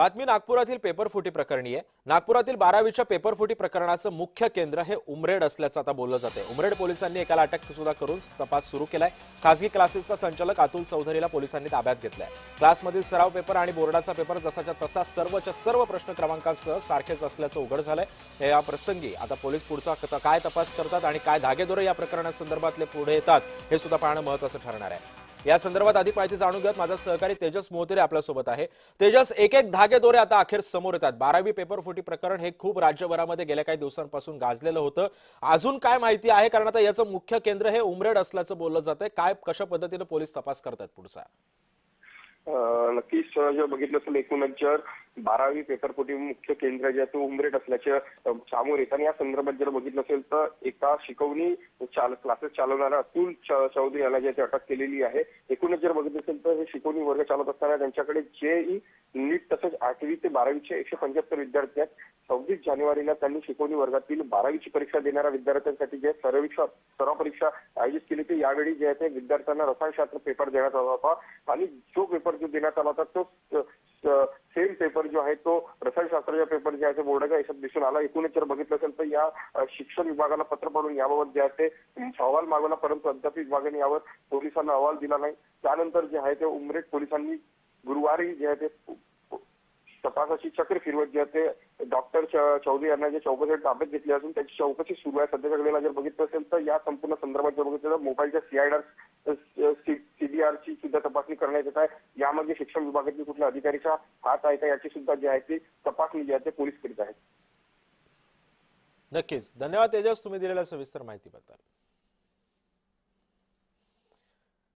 बातमी नागपुरातील पेपरफुटी प्रकरणी आहे। नागपुरातील 12वीच्या पेपरफुटी प्रकरणाचं मुख्य केंद्र हे उमरेड असल्याचं आता बोललं जाते। उमरेड पोलिसांनी एकाला अटक सुद्धा करून तपास सुरू केलाय। खासगी क्लासेसचा संचालक अतुल चौधरीला पोलिसांनी ताब्यात घेतलाय। क्लासमधील सराव पेपर आणि बोर्डाचा पेपर जसाच्या तसा सर्वच्या सर्व प्रश्न क्रमांकांसह सारखेच असल्याचं उघड झालंय। या प्रसंगी आता पोलीस पुढचा काय तपास करतात आणि काय धागेदोरे या प्रकरणासंदर्भातले पुढे येतात हे सुद्धा पाहणं महत्त्वाचं ठरणार आहे। या संदर्भात अधिक माहिती जाणून घेत माझा सहकारी तेजस मोहतरे आपल्या सोबत आहे। तेजस, एक एक धागेदोरे आता अखेर समोर येतात। 12वी पेपरफुटी प्रकरण हे खूप राज्यभरामध्ये गेल्या काही दिवसांपासून गाजलेलं होतं। अजून काय माहिती आहे, कारण आता याचं मुख्य केंद्र हे उमरेड असल्याचं बोललं जातंय। काय कशा पद्धतीने पोलीस तपास करतात पुढचा? नक्कीच जर बघितलं असेल एकूणच जर 12वी पेपरफुटी मुख्य केंद्र जे आहे ते उमरेड असल्याचे समोर येत आणि या संदर्भात जर बघितलं असेल तर एका शिकवणी क्लासेस चालवणारा अतुल चौधरी याला जे अटक केलेली आहे। एकूणच जर बघितलं असेल तर हे शिकवणी वर्ग चालवत असताना त्यांच्याकडे जेई नीट तसंच 8वी ते 12वीचे 175 विद्यार्थी आहेत। 26 जानेवारीला त्यांनी शिकवणी वर्गातील 12वीची परीक्षा देणाऱ्या विद्यार्थ्यांसाठी जे सराव परीक्षा आयोजित केली होती। यावेळी जे आहे ते विद्यार्थ्यांना रसायनशास्त्र पेपर देण्यात आला होता आणि जो पेपर जो देण्यात आला होता तो सेम पेपर जो आहे तो रसायनशास्त्राचा पेपर जे आहे ते बोर्डाच्या यशात दिसून आला। एकूणच जर बघितलं असेल तर या शिक्षण विभागाला पत्र पाठवून याबाबत जे आहे ते अहवाल मागवला, परंतु अद्याप विभागाने यावर पोलिसांना अहवाल दिला नाही। त्यानंतर जे आहे ते उमरेड पोलिसांनी गुरुवारी जे आहे ते तपासाची चक्र फिरवत जे आहे ते डॉक्टर चौधरी यांना जे चौकशीसाठी ताब्यात घेतली असून त्याची चौकशी सुरू आहे। सध्याच्या घडीला जर बघितलं असेल तर या संपूर्ण संदर्भात जर बघितलं तर मोबाईलच्या सीडीआरची सुद्धा तपासणी करण्यात येत आहे। यामध्ये शिक्षण विभागातील कुठल्या अधिकारीचा हात आहे का याची सुद्धा जी आहे ती तपासणी जी आहे ते पोलीस करीत आहेत। नक्कीच, धन्यवाद तेजस, तुम्ही दिलेल्या सविस्तर माहितीबद्दल।